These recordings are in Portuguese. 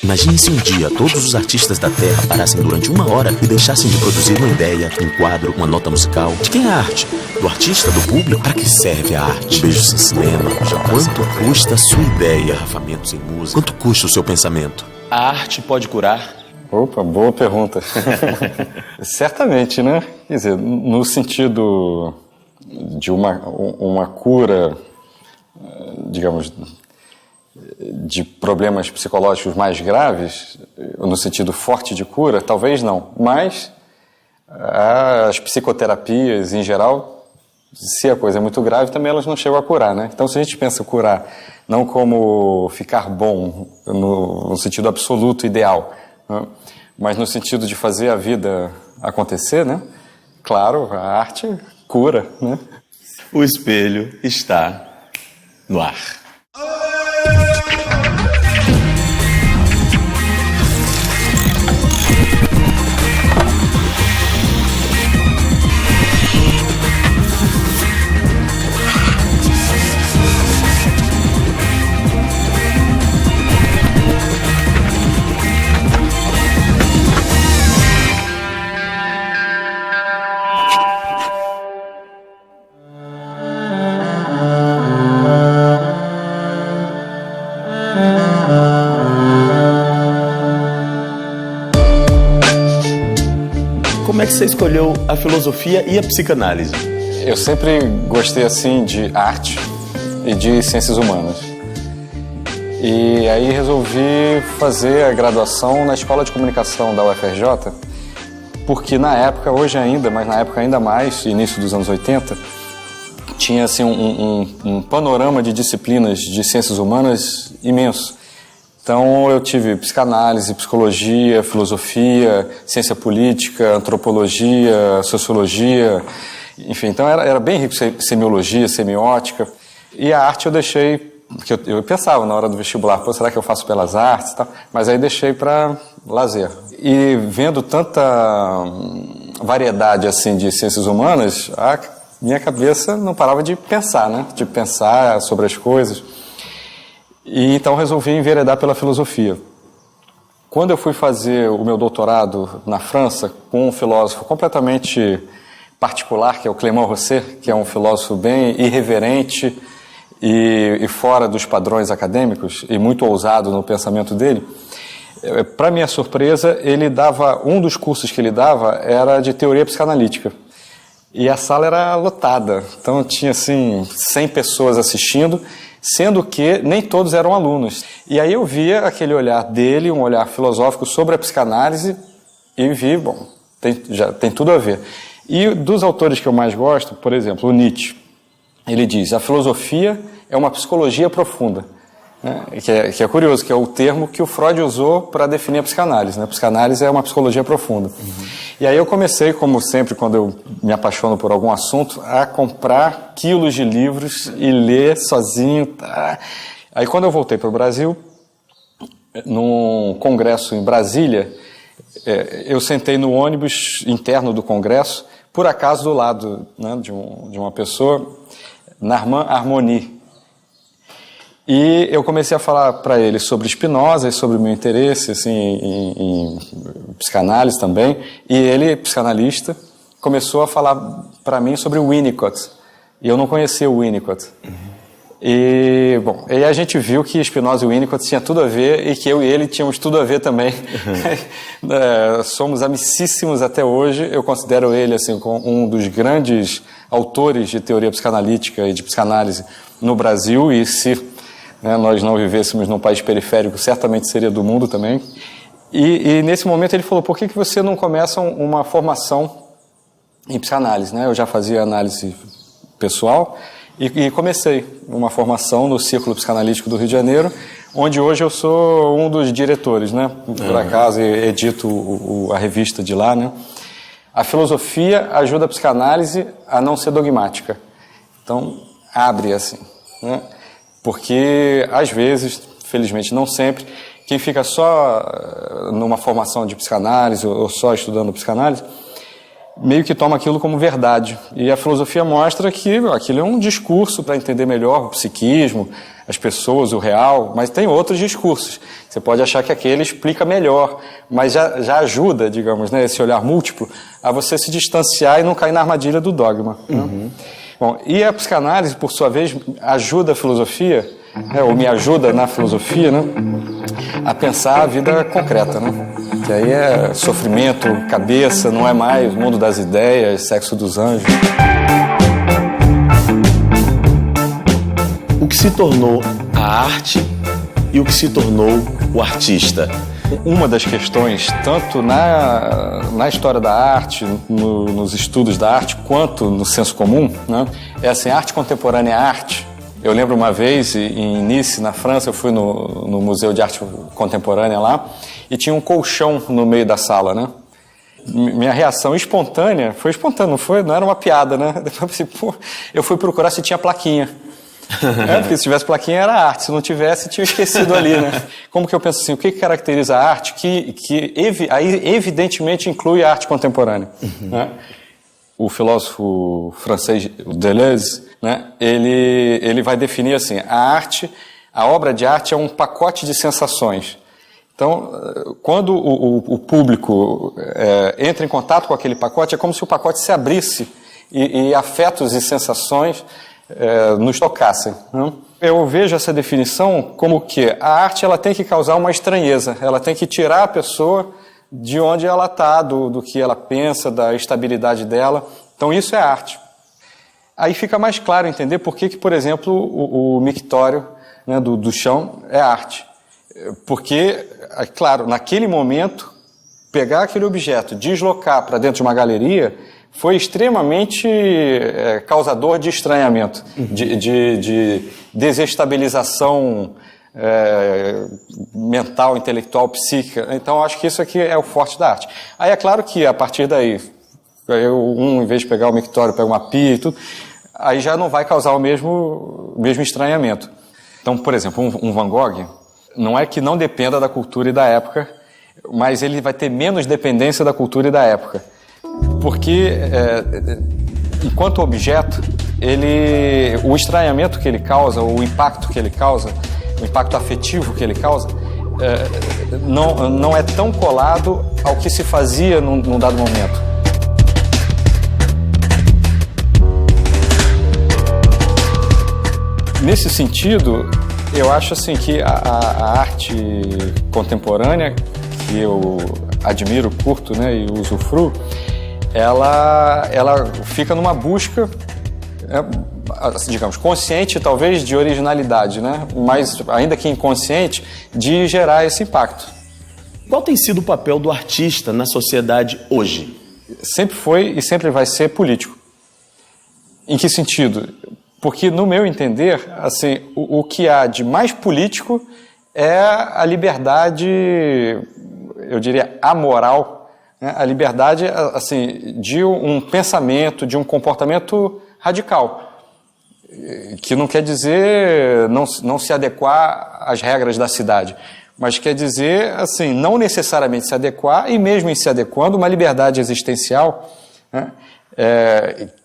Imagine se um dia todos os artistas da Terra parassem durante 1 hora e deixassem de produzir uma ideia, um quadro, uma nota musical. De quem é a arte? Do artista, do público? Para que serve a arte? Um beijo sem cinema. Quanto custa a sua ideia? Engarrafamento sem música. Quanto custa o seu pensamento? A arte pode curar? Opa, boa pergunta. Certamente, né? Quer dizer, no sentido de uma cura, digamos, de problemas psicológicos mais graves, no sentido forte de cura, talvez não. Mas as psicoterapias, em geral, se a coisa é muito grave, também elas não chegam a curar, né? Então, se a gente pensa curar não como ficar bom, no sentido absoluto, ideal, né? Mas no sentido de fazer a vida acontecer, né? Claro, a arte cura, né? O espelho está no ar. Como é que você escolheu a filosofia e a psicanálise? Eu sempre gostei, assim, de arte e de ciências humanas. E aí resolvi fazer a graduação na Escola de Comunicação da UFRJ, porque na época, hoje ainda, mas na época ainda mais, início dos anos 80, tinha, assim, um panorama de disciplinas de ciências humanas imenso. Então, eu tive psicanálise, psicologia, filosofia, ciência política, antropologia, sociologia, enfim. Então, era bem rico, semiologia, semiótica. E a arte eu deixei, porque eu pensava na hora do vestibular, pô, será que eu faço belas artes e tal? Mas aí deixei para lazer. E vendo tanta variedade, assim, de ciências humanas, a minha cabeça não parava de pensar, né? De pensar sobre as coisas. E então resolvi enveredar pela filosofia. Quando eu fui fazer o meu doutorado na França com um filósofo completamente particular, que é o Clément Rosset, que é um filósofo bem irreverente e fora dos padrões acadêmicos e muito ousado no pensamento dele, para minha surpresa, um dos cursos que ele dava era de teoria psicanalítica. E a sala era lotada, então tinha assim 100 pessoas assistindo, sendo que nem todos eram alunos. E aí eu via aquele olhar dele, um olhar filosófico sobre a psicanálise, e vi, bom, tem tudo a ver. E dos autores que eu mais gosto, por exemplo, o Nietzsche, ele diz: a filosofia é uma psicologia profunda. Que é curioso, que é o termo que o Freud usou para definir a psicanálise, né? A psicanálise é uma psicologia profunda. E aí eu comecei, como sempre, quando eu me apaixono por algum assunto, a comprar quilos de livros e ler sozinho. Tá? Aí quando eu voltei para o Brasil, num congresso em Brasília, eu sentei no ônibus interno do congresso, por acaso do lado, né, de uma pessoa, Narman Harmony. E eu comecei a falar para ele sobre Spinoza e sobre o meu interesse assim, em psicanálise também. E ele, psicanalista, começou a falar para mim sobre o Winnicott. E eu não conhecia o Winnicott. E, bom, aí a gente viu que Spinoza e Winnicott tinham tudo a ver e que eu e ele tínhamos tudo a ver também. Somos amicíssimos até hoje. Eu considero ele assim, um dos grandes autores de teoria psicanalítica e de psicanálise no Brasil. E se nós não vivêssemos num país periférico, certamente seria do mundo também. E nesse momento ele falou: por que você não começa uma formação em psicanálise? Eu já fazia análise pessoal e comecei uma formação no Círculo Psicanalítico do Rio de Janeiro, onde hoje eu sou um dos diretores, por acaso edito a revista de lá. A filosofia ajuda a psicanálise a não ser dogmática. Então, abre assim, Porque, às vezes, felizmente não sempre, quem fica só numa formação de psicanálise ou só estudando psicanálise, meio que toma aquilo como verdade. E a filosofia mostra que aquilo é um discurso para entender melhor o psiquismo, as pessoas, o real, mas tem outros discursos. Você pode achar que aquele explica melhor, mas já ajuda, digamos, né, esse olhar múltiplo, a você se distanciar e não cair na armadilha do dogma. Né? Bom, e a psicanálise, por sua vez, ajuda a filosofia, ou me ajuda na filosofia, né, a pensar a vida concreta, né? Que aí é sofrimento, cabeça, não é mais mundo das ideias, sexo dos anjos. O que se tornou a arte e o que se tornou o artista? Uma das questões, tanto na história da arte, nos estudos da arte, quanto no senso comum, né, é assim, arte contemporânea é arte. Eu lembro uma vez, em Nice, na França, eu fui no Museu de Arte Contemporânea lá, e tinha um colchão no meio da sala, né? Minha reação espontânea, foi espontânea, não era uma piada, né? Eu fui procurar se tinha plaquinha. Porque se tivesse plaquinha era arte, se não tivesse, tinha esquecido ali, né? Como que eu penso assim, o que caracteriza a arte aí evidentemente inclui a arte contemporânea, né? O filósofo francês Deleuze, né, ele vai definir assim, a obra de arte é um pacote de sensações. Então, quando o público entra em contato com aquele pacote, é como se o pacote se abrisse e afetos e sensações nos tocassem. Né? Eu vejo essa definição como que a arte ela tem que causar uma estranheza, ela tem que tirar a pessoa de onde ela está, do que ela pensa, da estabilidade dela. Então isso é arte. Aí fica mais claro entender por que, por exemplo, o mictório, né, do chão é arte. Porque, claro, naquele momento, pegar aquele objeto, deslocar para dentro de uma galeria, foi extremamente causador de estranhamento, de desestabilização mental, intelectual, psíquica. Então, acho que isso aqui é o forte da arte. Aí é claro que, a partir daí, em vez de pegar o mictório, pega uma pia e tudo, aí já não vai causar o mesmo estranhamento. Então, por exemplo, um Van Gogh, não é que não dependa da cultura e da época, mas ele vai ter menos dependência da cultura e da época. Porque, enquanto objeto, o estranhamento que ele causa, o impacto que ele causa, o impacto afetivo que ele causa, não é tão colado ao que se fazia num dado momento. Nesse sentido, eu acho assim que a arte contemporânea, que eu admiro, curto, né, e usufruo, ela fica numa busca, digamos, consciente talvez de originalidade, né, mas ainda que inconsciente, de gerar esse impacto. Qual tem sido o papel do artista na sociedade hoje? Sempre foi e sempre vai ser político. Em que sentido? Porque, no meu entender, assim, o que há de mais político é a liberdade, eu diria, amoral, né? A liberdade assim, de um pensamento, de um comportamento radical, que não quer dizer não se adequar às regras da cidade, mas quer dizer, assim, não necessariamente se adequar, e mesmo em se adequando, uma liberdade existencial, né?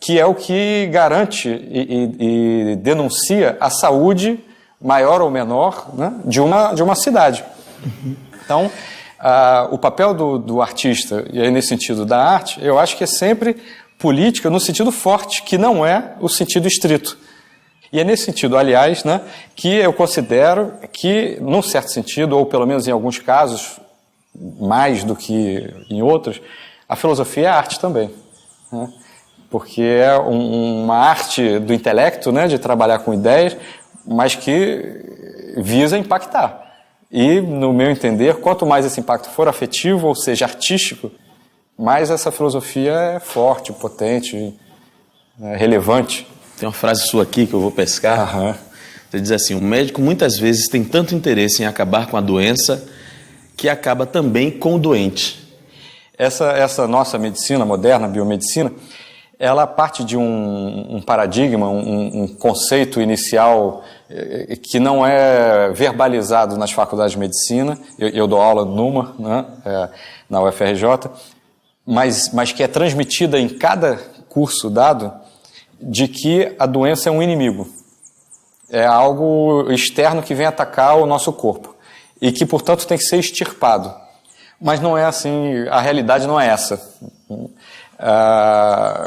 Que é o que garante e denuncia a saúde, maior ou menor, né, de uma cidade. Então, o papel do artista, e aí nesse sentido da arte, eu acho que é sempre política no sentido forte, que não é o sentido estrito. E é nesse sentido, aliás, né, que eu considero que, num certo sentido, ou pelo menos em alguns casos, mais do que em outros, a filosofia é arte também, né? Porque é uma arte do intelecto, né, de trabalhar com ideias, mas que visa impactar. E, no meu entender, quanto mais esse impacto for afetivo, ou seja, artístico, mais essa filosofia é forte, potente, relevante. Tem uma frase sua aqui que eu vou pescar. Uhum. Você diz assim, o médico muitas vezes tem tanto interesse em acabar com a doença que acaba também com o doente. Essa nossa medicina moderna, biomedicina, ela parte de um paradigma, um conceito inicial que não é verbalizado nas faculdades de medicina. Eu dou aula numa, né, na UFRJ, mas que é transmitida em cada curso dado, de que a doença é um inimigo. É algo externo que vem atacar o nosso corpo e que, portanto, tem que ser extirpado. Mas não é assim, a realidade não é essa.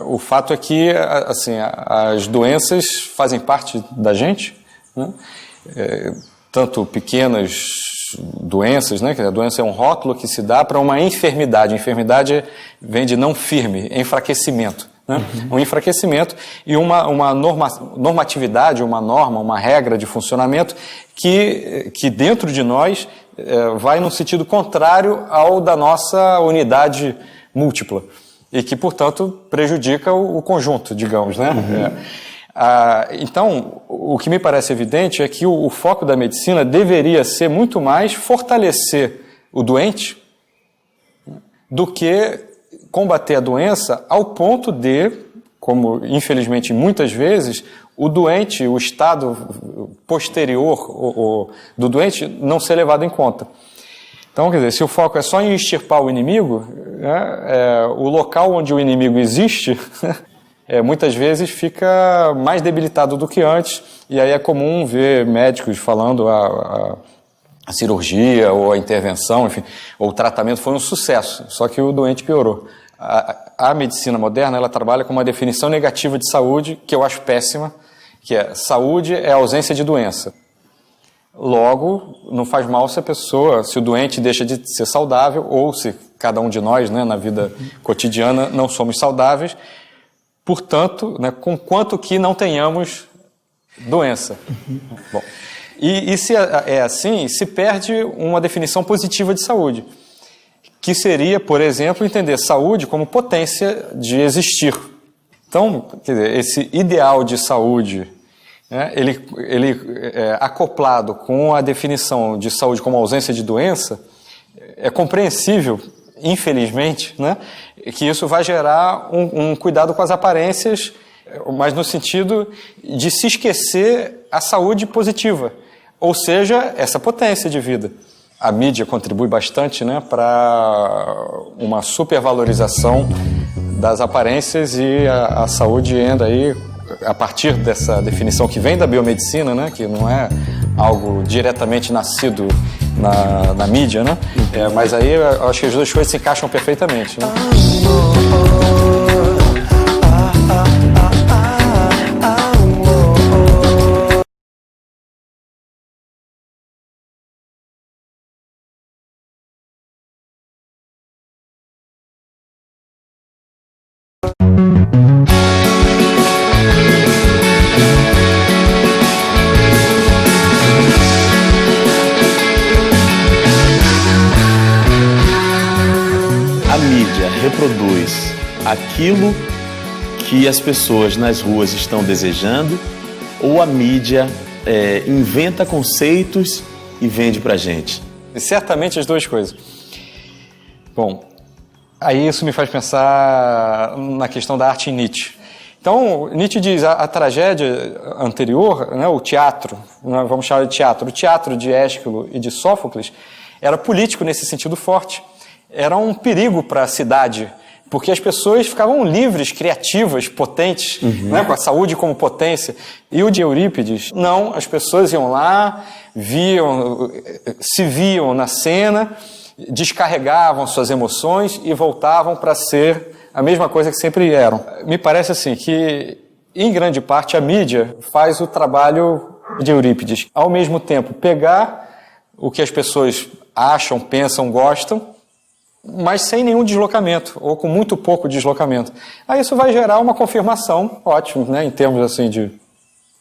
O fato é que assim, as doenças fazem parte da gente, né? Tanto pequenas doenças, né? Que a doença é um rótulo que se dá para uma enfermidade. A enfermidade vem de não firme, enfraquecimento. Né? Um enfraquecimento e uma normatividade, uma norma, uma regra de funcionamento que dentro de nós vai no sentido contrário ao da nossa unidade múltipla e que, portanto, prejudica o conjunto, digamos, né? Então, o que me parece evidente é que o foco da medicina deveria ser muito mais fortalecer o doente do que combater a doença ao ponto de, como infelizmente muitas vezes, o doente, o estado posterior do doente não ser levado em conta. Então, quer dizer, se o foco é só em extirpar o inimigo, o local onde o inimigo existe muitas vezes fica mais debilitado do que antes, e aí é comum ver médicos falando a cirurgia ou a intervenção, enfim, ou o tratamento foi um sucesso, só que o doente piorou. A medicina moderna, ela trabalha com uma definição negativa de saúde, que eu acho péssima, que é saúde é ausência de doença. Logo, não faz mal se o doente deixa de ser saudável, ou se cada um de nós, né, na vida cotidiana, não somos saudáveis, portanto, né, conquanto que não tenhamos doença. Bom, e se é assim, se perde uma definição positiva de saúde, que seria, por exemplo, entender saúde como potência de existir. Então, quer dizer, esse ideal de saúde, né, ele acoplado com a definição de saúde como ausência de doença, é compreensível, infelizmente, né, que isso vai gerar um cuidado com as aparências, mas no sentido de se esquecer a saúde positiva, ou seja, essa potência de vida. A mídia contribui bastante, né, para uma supervalorização das aparências e a saúde entra aí, a partir dessa definição que vem da biomedicina, né, que não é algo diretamente nascido na mídia, né, mas aí eu acho que as duas coisas se encaixam perfeitamente. Né? Reproduz aquilo que as pessoas nas ruas estão desejando, ou a mídia inventa conceitos e vende pra gente? Certamente as duas coisas. Bom, aí isso me faz pensar na questão da arte em Nietzsche. Então, Nietzsche diz a tragédia anterior, né, o teatro, né, vamos chamar de teatro, o teatro de Ésquilo e de Sófocles era político nesse sentido forte. Era um perigo para a cidade, porque as pessoas ficavam livres, criativas, potentes, né, com a saúde como potência. E o de Eurípides, não, as pessoas iam lá, se viam na cena, descarregavam suas emoções e voltavam para ser a mesma coisa que sempre eram. Me parece assim que, em grande parte, a mídia faz o trabalho de Eurípides. Ao mesmo tempo, pegar o que as pessoas acham, pensam, gostam, mas sem nenhum deslocamento, ou com muito pouco deslocamento. Aí isso vai gerar uma confirmação, ótimo, né? Em termos assim de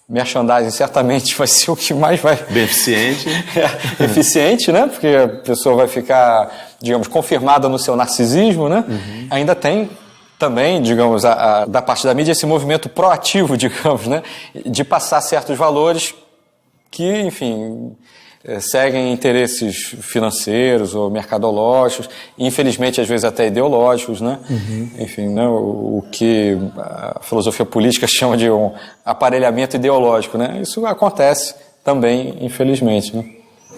merchandising, certamente vai ser o que mais vai... Bem eficiente. Eficiente, né? Porque a pessoa vai ficar, digamos, confirmada no seu narcisismo, né? Ainda tem também, digamos, da parte da mídia, esse movimento proativo, digamos, né? De passar certos valores que, enfim... seguem interesses financeiros ou mercadológicos, infelizmente às vezes até ideológicos, né? Enfim, né? O que a filosofia política chama de um aparelhamento ideológico, né? Isso acontece também, infelizmente, né?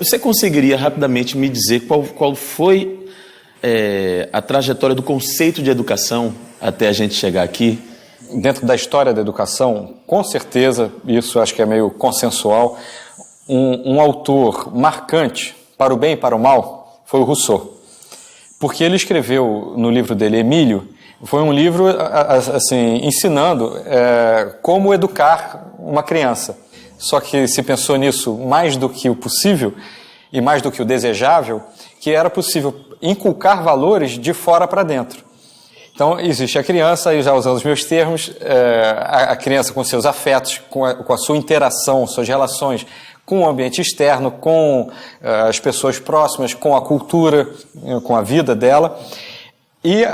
Você conseguiria rapidamente me dizer qual foi a trajetória do conceito de educação até a gente chegar aqui? Dentro da história da educação, com certeza, isso acho que é meio consensual, um autor marcante, para o bem e para o mal, foi o Rousseau. Porque ele escreveu no livro dele, Emílio, foi um livro assim, ensinando como educar uma criança. Só que se pensou nisso mais do que o possível e mais do que o desejável, que era possível inculcar valores de fora para dentro. Então, existe a criança, e já usando os meus termos, a criança com seus afetos, com a sua interação, suas relações com o ambiente externo, com as pessoas próximas, com a cultura, com a vida dela. E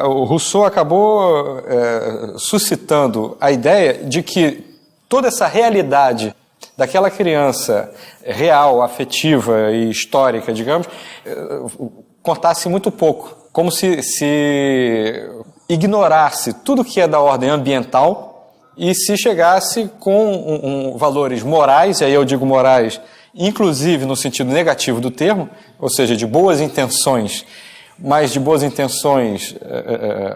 o Rousseau acabou suscitando a ideia de que toda essa realidade daquela criança real, afetiva e histórica, digamos, contasse muito pouco. Como se ignorasse tudo que é da ordem ambiental e se chegasse com valores morais, e aí eu digo morais, inclusive no sentido negativo do termo, ou seja, de boas intenções, mas de boas intenções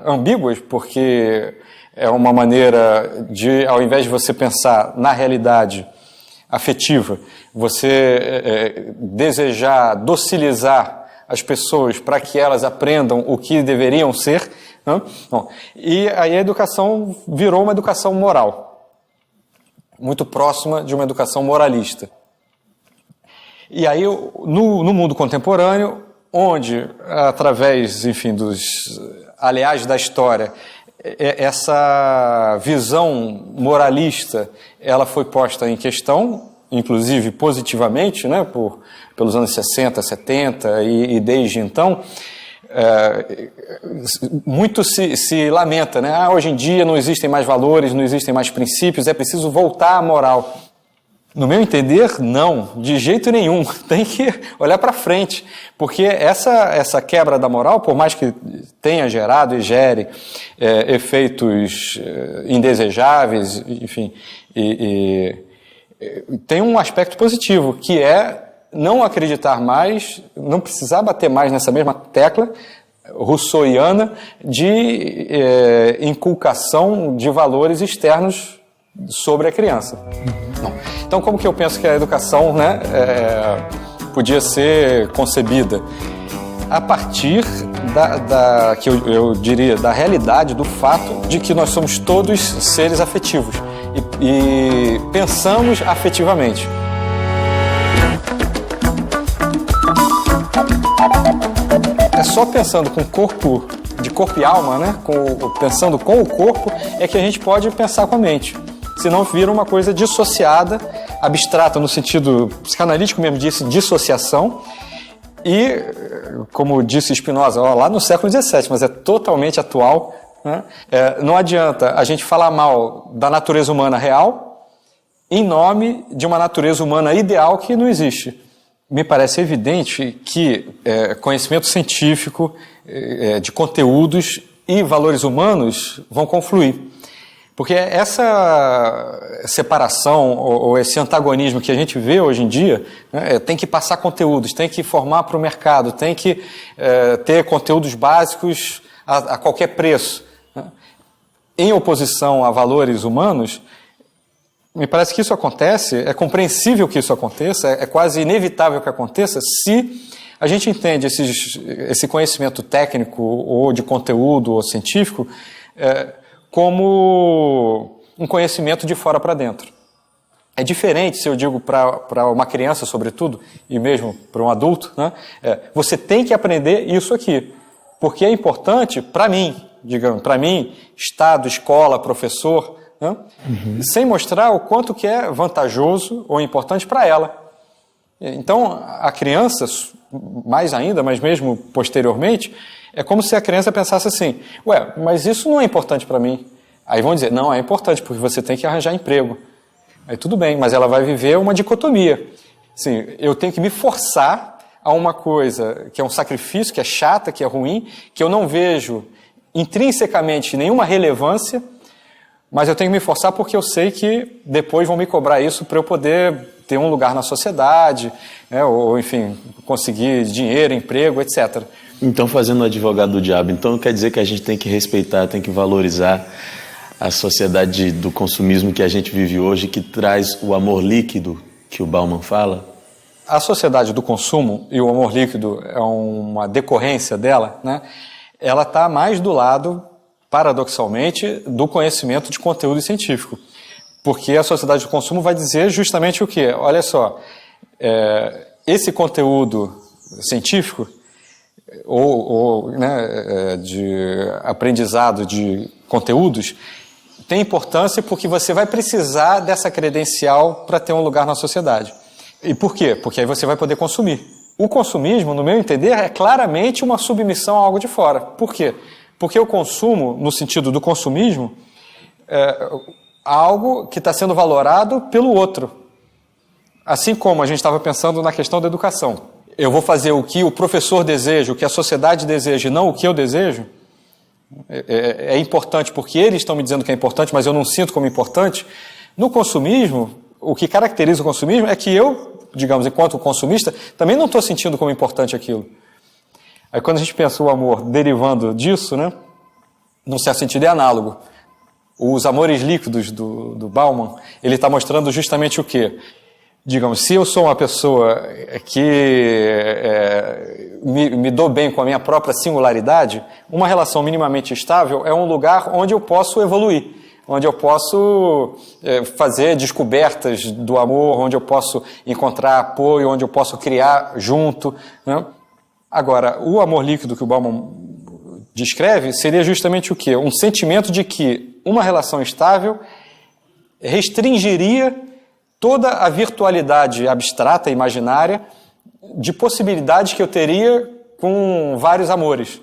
ambíguas, porque é uma maneira de, ao invés de você pensar na realidade afetiva, você desejar docilizar as pessoas para que elas aprendam o que deveriam ser. Né? Bom, e aí a educação virou uma educação moral, muito próxima de uma educação moralista. E aí, no mundo contemporâneo, onde, através, enfim, dos aliados da história, essa visão moralista, ela foi posta em questão, inclusive positivamente, né, pelos anos 60, 70 e desde então, muito se lamenta, né? Hoje em dia não existem mais valores, não existem mais princípios, é preciso voltar à moral. No meu entender, não, de jeito nenhum. Tem que olhar para frente, porque essa quebra da moral, por mais que tenha gerado e gere efeitos indesejáveis, enfim, tem um aspecto positivo, que é não acreditar mais, não precisar bater mais nessa mesma tecla rousseauiana de inculcação de valores externos sobre a criança. Então, como que eu penso que a educação, né, podia ser concebida? A partir que eu diria, da realidade, do fato de que nós somos todos seres afetivos e pensamos afetivamente. É só pensando com corpo, de corpo e alma, né? Pensando com o corpo, é que a gente pode pensar com a mente. Senão vira uma coisa dissociada, abstrata no sentido psicanalítico mesmo, disse dissociação. E, como disse Spinoza, lá no século XVII, mas é totalmente atual, né? Não adianta a gente falar mal da natureza humana real em nome de uma natureza humana ideal que não existe. Me parece evidente que conhecimento científico, de conteúdos e valores humanos vão confluir. Porque essa separação ou esse antagonismo que a gente vê hoje em dia, né, tem que passar conteúdos, tem que formar para o mercado, tem que ter conteúdos básicos a qualquer preço, né, em oposição a valores humanos. Me parece que isso acontece, é compreensível que isso aconteça, é quase inevitável que aconteça se a gente entende esse conhecimento técnico ou de conteúdo ou científico como um conhecimento de fora para dentro. É diferente se eu digo para uma criança, sobretudo, e mesmo para um adulto, né? Você tem que aprender isso aqui, porque é importante para mim, digamos, para mim, Estado, escola, professor, né? Sem mostrar o quanto que é vantajoso ou importante para ela. Então, a criança, mais ainda, mas mesmo posteriormente, é como se a criança pensasse assim, mas isso não é importante para mim. Aí vão dizer, não, é importante, porque você tem que arranjar emprego. Aí tudo bem, mas ela vai viver uma dicotomia. Assim, eu tenho que me forçar a uma coisa que é um sacrifício, que é chata, que é ruim, que eu não vejo intrinsecamente nenhuma relevância, mas eu tenho que me esforçar porque eu sei que depois vão me cobrar isso para eu poder ter um lugar na sociedade, né, ou, enfim, conseguir dinheiro, emprego, etc. Então, fazendo o advogado do diabo, então quer dizer que a gente tem que respeitar, tem que valorizar a sociedade do consumismo que a gente vive hoje, que traz o amor líquido que o Bauman fala? A sociedade do consumo, e o amor líquido é uma decorrência dela, né, ela está mais do lado, paradoxalmente, do conhecimento de conteúdo científico. Porque a sociedade do consumo vai dizer justamente o quê? Olha só, esse conteúdo científico ou né, de aprendizado de conteúdos tem importância porque você vai precisar dessa credencial para ter um lugar na sociedade. E por quê? Porque aí você vai poder consumir. O consumismo, no meu entender, é claramente uma submissão a algo de fora. Por quê? Porque o consumo, no sentido do consumismo, é algo que está sendo valorado pelo outro. Assim como a gente estava pensando na questão da educação. Eu vou fazer o que o professor deseja, o que a sociedade deseja e não o que eu desejo. É importante porque eles estão me dizendo que é importante, mas eu não sinto como importante. No consumismo, o que caracteriza o consumismo é que eu, digamos, enquanto consumista, também não estou sentindo como importante aquilo. Aí quando a gente pensa o amor derivando disso, né, num certo sentido é análogo. Os amores líquidos do Bauman, ele está mostrando justamente o quê? Digamos, se eu sou uma pessoa que me dou bem com a minha própria singularidade, uma relação minimamente estável é um lugar onde eu posso evoluir, onde eu posso fazer descobertas do amor, onde eu posso encontrar apoio, onde eu posso criar junto, né? Agora, o amor líquido que o Bauman descreve seria justamente o quê? Um sentimento de que uma relação estável restringiria toda a virtualidade abstrata, imaginária, de possibilidades que eu teria com vários amores.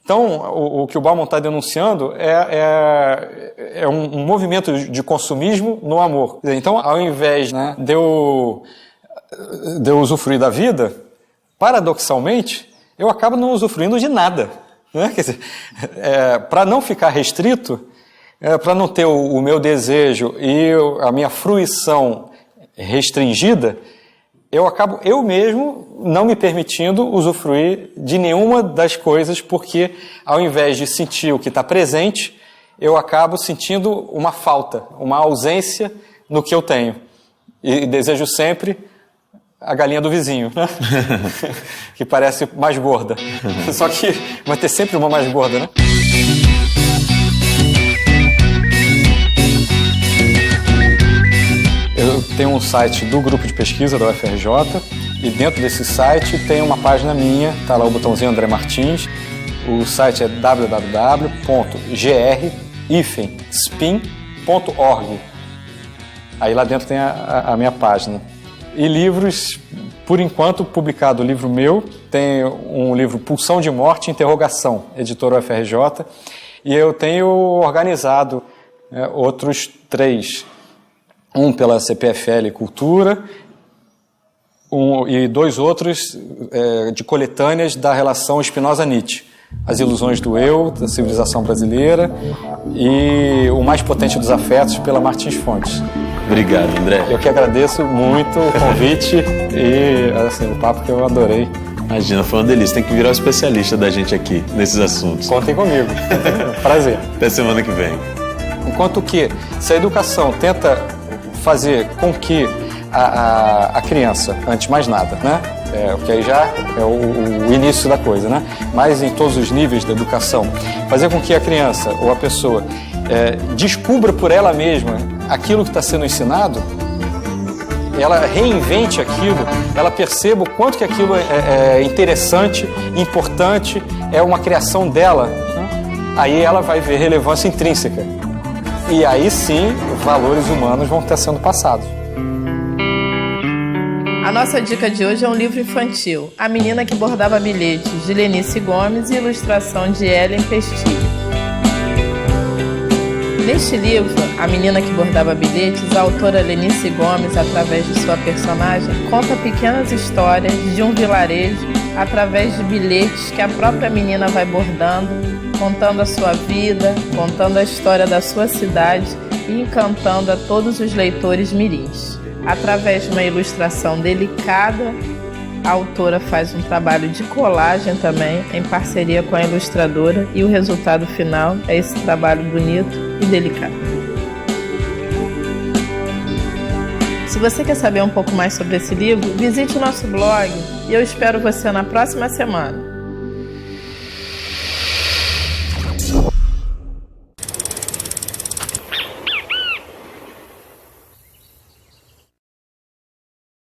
Então, o que o Bauman está denunciando é um movimento de consumismo no amor. Então, ao invés, né, de eu usufruir da vida, paradoxalmente, eu acabo não usufruindo de nada. Né? Quer dizer, para não ficar restrito, para não ter o meu desejo e a minha fruição restringida, eu acabo eu mesmo não me permitindo usufruir de nenhuma das coisas, porque ao invés de sentir o que está presente, eu acabo sentindo uma falta, uma ausência no que eu tenho. E desejo sempre a galinha do vizinho, né? Que parece mais gorda. Só que vai ter sempre uma mais gorda, né? Eu tenho um site do grupo de pesquisa da UFRJ e dentro desse site tem uma página minha, tá lá o botãozinho André Martins. O site é www.gr-spin.org. Aí lá dentro tem a minha página. E livros, por enquanto, publicado o livro meu, tem um livro Pulsão de Morte, Interrogação, editora UFRJ, e eu tenho organizado outros 3. Um pela CPFL Cultura e 2 outros de coletâneas da relação Spinoza-Nietzsche. As Ilusões do Eu, da Civilização Brasileira, e O Mais Potente dos Afetos, pela Martins Fontes. Obrigado, André. Eu que agradeço muito o convite e assim, o papo que eu adorei. Imagina, foi uma delícia. Tem que virar o especialista da gente aqui, nesses assuntos. Contem comigo. Prazer. Até semana que vem. Enquanto que, se a educação tenta fazer com que a criança, antes de mais nada, né? Porque aí já é o início da coisa, né? Mas em todos os níveis da educação, fazer com que a criança ou a pessoa descubra por ela mesma aquilo que está sendo ensinado, ela reinvente aquilo, ela perceba o quanto que aquilo é interessante, importante, é uma criação dela, né? Aí ela vai ver relevância intrínseca. E aí sim, valores humanos vão estar sendo passados. A nossa dica de hoje é um livro infantil, A Menina que Bordava Bilhetes, de Lenice Gomes, e ilustração de Ellen Pestilho. Neste livro, A Menina que Bordava Bilhetes, a autora Lenice Gomes, através de sua personagem, conta pequenas histórias de um vilarejo através de bilhetes que a própria menina vai bordando contando a sua vida, contando a história da sua cidade e encantando a todos os leitores mirins. Através de uma ilustração delicada, a autora faz um trabalho de colagem também, em parceria com a ilustradora, e o resultado final é esse trabalho bonito e delicado. Se você quer saber um pouco mais sobre esse livro, visite o nosso blog e eu espero você na próxima semana.